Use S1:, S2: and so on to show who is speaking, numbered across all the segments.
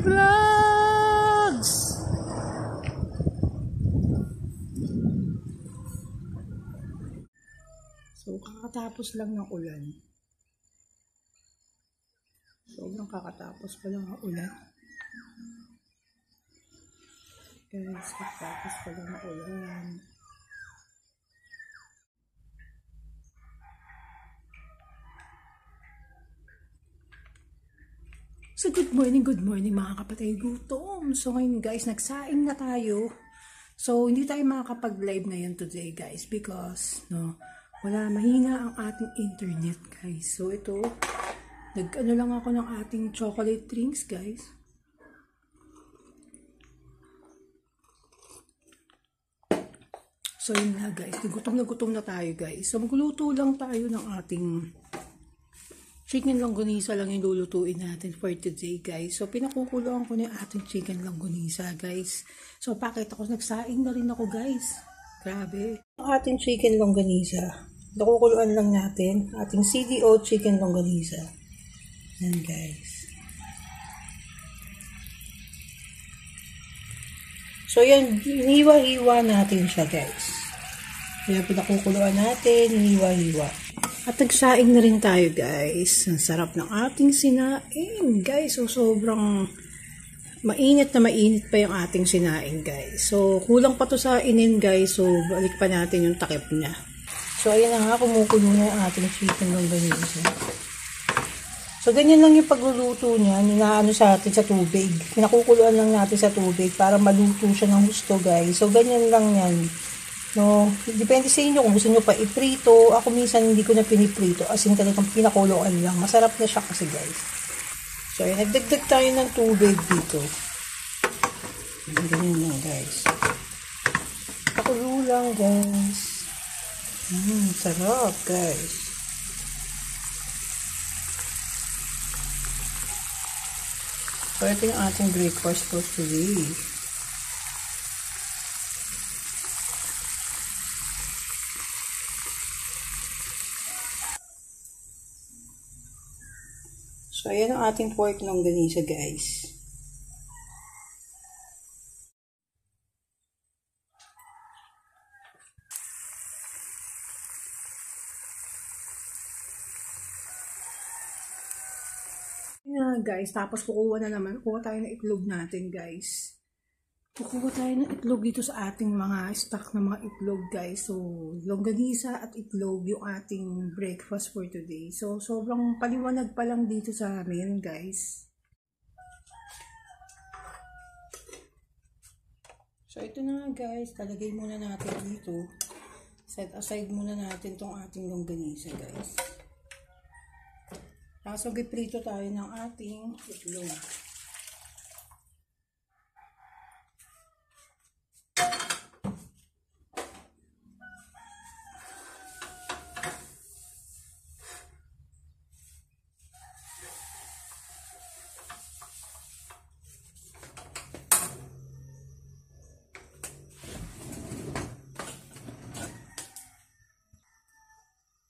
S1: Vlogs! So, kakatapos lang ng ulan. Sobrang kakatapos pa lang ng ulan. Guys, kakatapos pa lang ng ulan. So, good morning mga kapatid. Gutom. So, ngayon guys, nagsaing na tayo. So, hindi tayo makakapag-live ngayon today guys because, mahina ang ating internet guys. So, ito, nag-ano lang ako ng ating chocolate drinks guys. So, yun na guys. Gutom na tayo guys. So, magluto lang tayo ng ating chicken longganisa lang yung lulutuin natin for today guys. So, pinakukuloan ko na yung ating chicken longganisa guys. So, pakita ko, nagsaing na rin ako guys. Grabe. Ang ating chicken longganisa, nakukuluan lang natin ating CDO chicken longganisa. Yan guys. So, yan, hiniwa-hiwa natin siya guys. Kaya pinakukuluan natin, hiniwa-hiwa. At nagsaing na rin tayo guys. Ang sarap ng ating sinaing guys. So sobrang mainit pa yung ating sinaing guys. So kulang pa to sa inin guys. So balik pa natin yung takip niya. So ayan na nga, kumukulo na yung ating chicken longganisa. So ganyan lang yung pagluluto niya. Ninaano sa atin sa tubig. Pinakukuluan lang natin sa tubig para maluto siya ng gusto guys. So ganyan lang yan. No, depende sa inyo kung gusto nyo pa iprito. Ako minsan hindi ko na piniprito. As in talagang pinakuloan lang. Masarap na siya kasi guys. So, ayan, nagdagdag tayo ng tubig dito. Ganyan lang guys. Pakulo lang guys. Sarap guys. So, ito yung ating breakfast for today. So, ayan ang ating pork longganisa, guys. Ayan, guys. Tapos, kukuha tayo ng itlog natin, guys. Kukuha tayo ng itlog dito sa ating mga stock na mga itlog, guys. So, longganisa at itlog yung ating breakfast for today. So, sobrang paliwanag pa lang dito sa amin, guys. So, ito na nga, guys. Talagay muna natin dito. Set aside muna natin tong ating longganisa, guys. Tapos, giprito tayo ng ating itlog.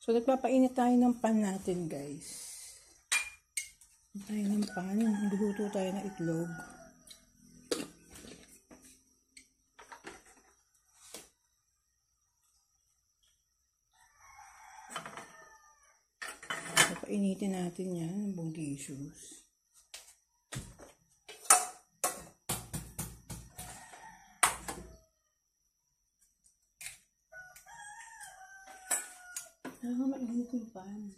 S1: So, nagpapainit tayo ng pan natin, guys. Tayo ng pan. Nagluluto tayo ng itlog. Painitin natin yan, bonggisyos. Mainit yung pan.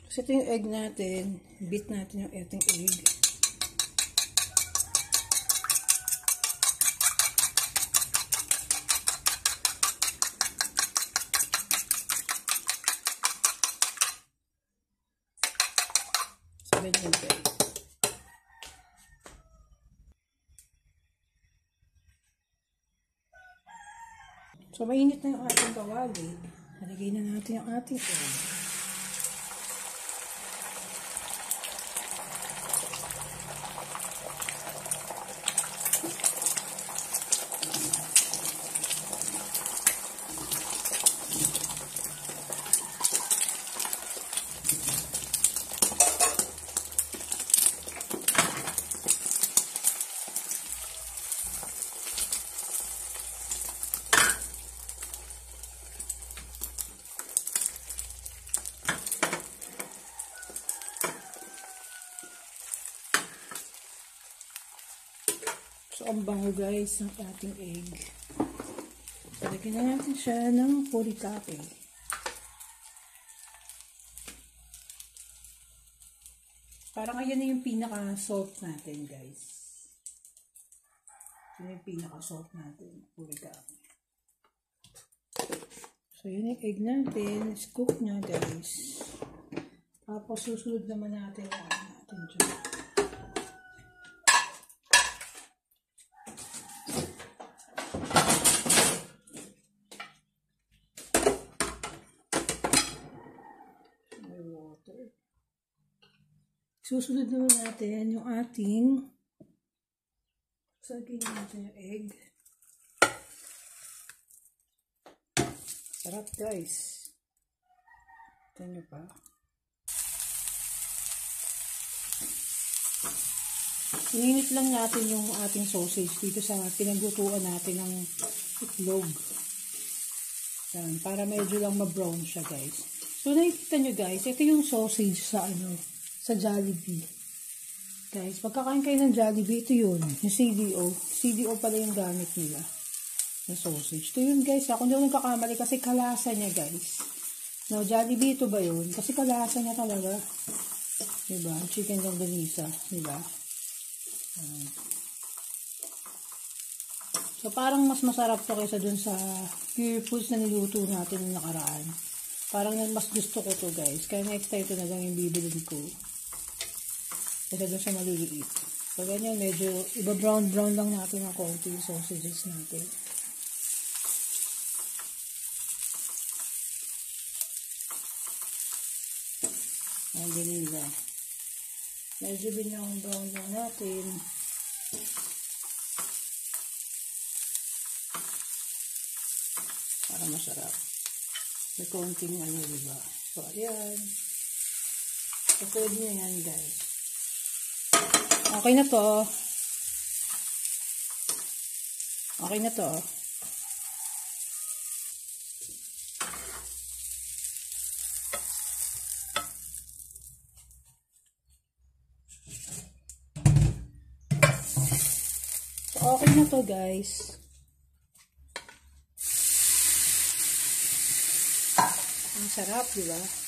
S1: So, ito yung egg natin. Beat natin yung ating egg. So, ganyan guys. So, mainit na yung ating kawali. Nalagay na natin yung ating egg. So, ang bango guys ng ating egg. So, lagyan na natin siya ng furikake. Parang ayan na yung pinaka-salt natin guys. Yun yung pinaka-salt natin. Furikake. So, yun yung egg natin. Scoop na guys. Tapos, susunod naman natin dyan. May water. Susunod naman natin yung ating saging natin yung egg. Sarap guys. Ito nyo pa. Ininit lang natin yung ating sausage dito sa pinaglutuan natin ng itlog. Yan, para medyo lang ma-brown siya guys. So nakikita nyo guys, ito yung sausage sa sa Jollibee. Guys, pagkakain kayo ng Jollibee, ito yun. Yung CDO. CDO pala yung gamit nila. Na sausage. Ito yun guys. Kung hindi ako nagkakamali kasi kalasa niya guys. No, Jollibee ito ba yun? Kasi kalasa niya talaga. Diba? Chicken longganisa. Diba? So parang mas masarap to kaysa dun sa pure foods na niluto natin yung nakaraan. Parang mas gusto ko to guys. Kaya next time ito na lang yung bibilin ko. Kaysa dun sa maliliit. So ganyan, medyo iba brown lang natin ang konti yung sausages natin. Ang ganila. Medyo brown lang natin. Para masarap. May konting diba? So, ayan. So, pwede nyo yan, guys. Okay na to. Okay na to. Okay na to guys. Ang sarap, di ba?